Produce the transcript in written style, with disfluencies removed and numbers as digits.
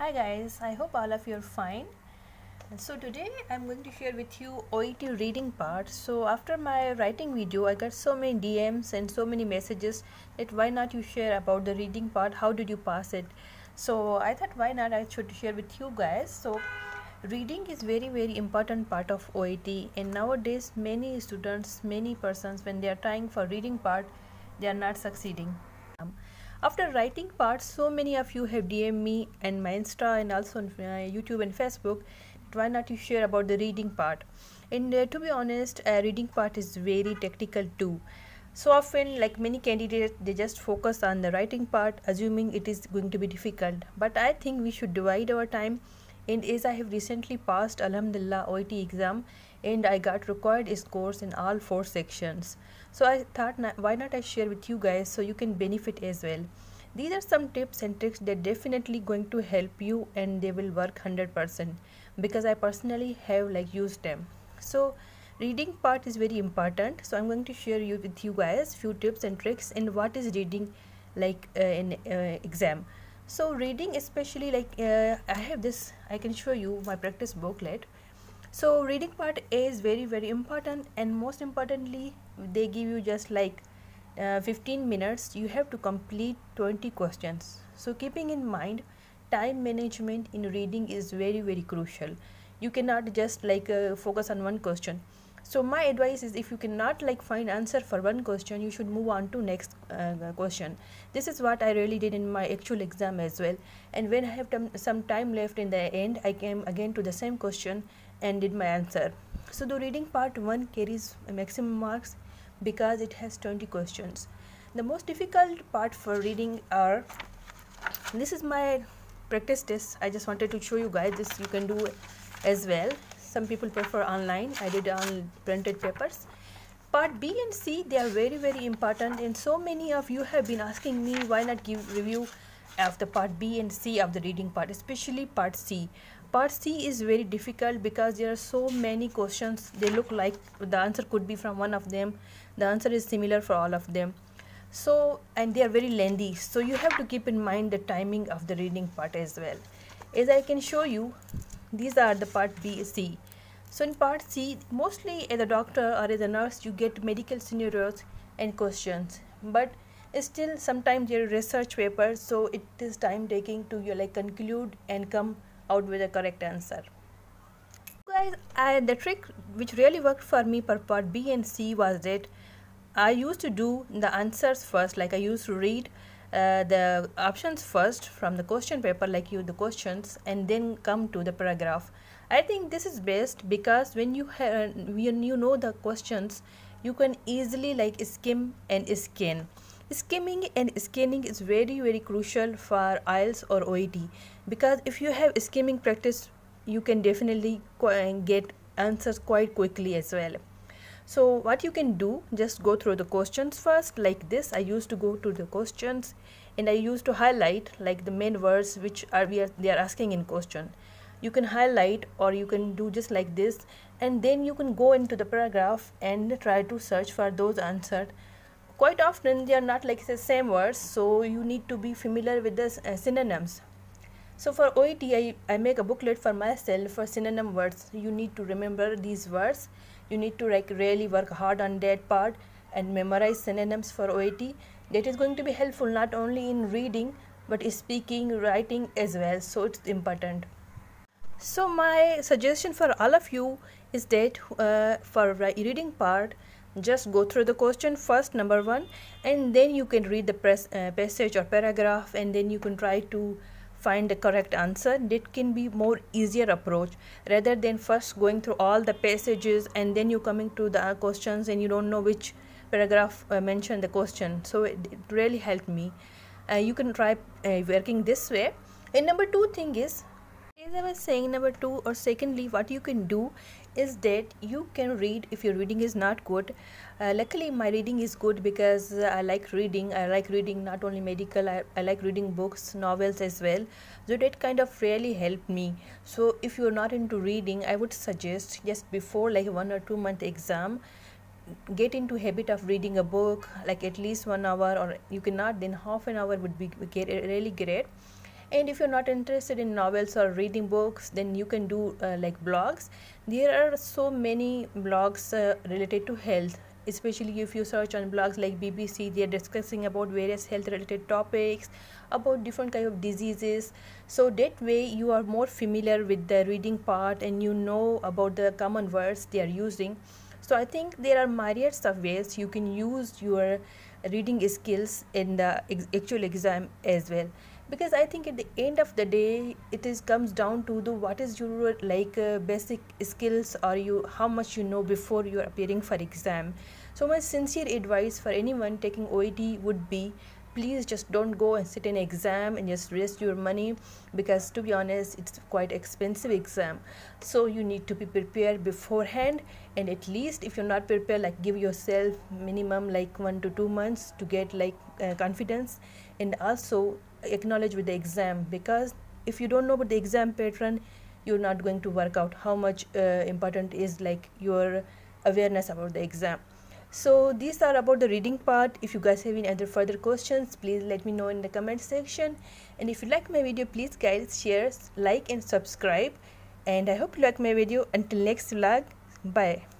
Hi guys, I hope all of you are fine. So today I'm going to share with you OET reading part. So after my writing video, I got so many DMs and so many messages that why not you share about the reading part, how did you pass it. So I thought why not I should share with you guys. So reading is very important part of OET, and nowadays many students, many persons, when they are trying for reading part, they are not succeeding. After writing part, so many of you have DM me and my Insta and also on YouTube and Facebook. Why not you share about the reading part? And to be honest, reading part is very technical too. So often, like many candidates, they just focus on the writing part, assuming it is going to be difficult. But I think we should divide our time. And as I have recently passed Alhamdulillah OET exam, and I got required scores in all 4 sections. So I thought, why not I share with you guys so you can benefit as well. These are some tips and tricks that definitely going to help you, and they will work 100% because I personally have used them. So reading part is very important. So I'm going to share with you guys few tips and tricks and what is reading in exam. So reading, especially I have this, I can show you my practice booklet. So reading part A is very important, and most importantly they give you just 15 minutes. You have to complete 20 questions. So keeping in mind, time management in reading is very crucial. You cannot just focus on one question. So my advice is, if you cannot find answer for one question, you should move on to next question. This is what I really did in my actual exam as well. And when I have some time left in the end, I came again to the same question and did my answer. So the reading part 1 carries maximum marks because it has 20 questions. The most difficult part for reading are, this is my practice test. I just wanted to show you guys this. You can do as well. Some people prefer online. I did on printed papers. Part B and C, they are very important, and so many of you have been asking me why not give review of the part B and C of the reading part, especially part C. Part C is very difficult because there are so many questions. They look like the answer could be from one of them. The answer is similar for all of them. So, and they are very lengthy. So you have to keep in mind the timing of the reading part as well. As I can show you, these are the part B, C. So in part C, mostly as a doctor or as a nurse, you get medical scenarios and questions. But still, sometimes there are research papers, so it is time taking to conclude and come out with a correct answer. Guys, the trick which really worked for me for part B and C was that I used to do the answers first. I used to read the options first from the question paper, the questions, and then come to the paragraph. I think this is best because when you know the questions, you can easily skim and scan. Skimming and scanning is very crucial for IELTS or OET, because if you have skimming practice, you can definitely get answers quite quickly as well. So what you can do, just go through the questions first like this. I used to go to the questions and I used to highlight the main words which they are asking in question. You can highlight, or you can do just like this, and then you can go into the paragraph and try to search for those answers. Quite often they are not the same words, so you need to be familiar with the synonyms. So for OET, I make a booklet for myself for synonym words. You need to remember these words. You need to really work hard on that part and memorize synonyms for OET. That is going to be helpful not only in reading but speaking, writing as well. So it's important. So my suggestion for all of you is that for reading part, just go through the question first, number 1, and then you can read the passage or paragraph, and then you can try to find the correct answer. That can be more easier approach rather than first going through all the passages and then you coming to the questions and you don't know which paragraph mentioned the question. So it really helped me. You can try working this way. And number 2 thing is, as I was saying, number 2 or secondly, what you can do is that you can read if your reading is not good. Luckily my reading is good because I like reading. I like reading not only medical, I like reading books, novels as well. So that kind of really helped me. So if you're not into reading, I would suggest just before 1 or 2 month exam, get into habit of reading a book at least 1 hour, or you cannot, then half an hour would be really great. And if you're not interested in novels or reading books, then you can do like blogs. There are so many blogs related to health, especially if you search on blogs like BBC. They are discussing about various health related topics, about different kind of diseases. So that way you are more familiar with the reading part and you know about the common words they are using. So I think there are myriads of ways you can use your reading skills in the actual exam as well, because I think at the end of the day it is comes down to the what is your like basic skills, or you how much you know before you are appearing for exam. So my sincere advice for anyone taking OET would be, please just don't go and sit in an exam and just waste your money, because to be honest it's quite expensive exam. So you need to be prepared beforehand, and at least if you're not prepared, like give yourself minimum like 1 to 2 months to get like confidence, and also acknowledge with the exam, because if you don't know about the exam pattern, you're not going to work out how much important is like your awareness about the exam. So these are about the reading part. If you guys have any other further questions, please let me know in the comment section. And if you like my video, please guys share, like and subscribe. And I hope you like my video. Until next vlog, bye.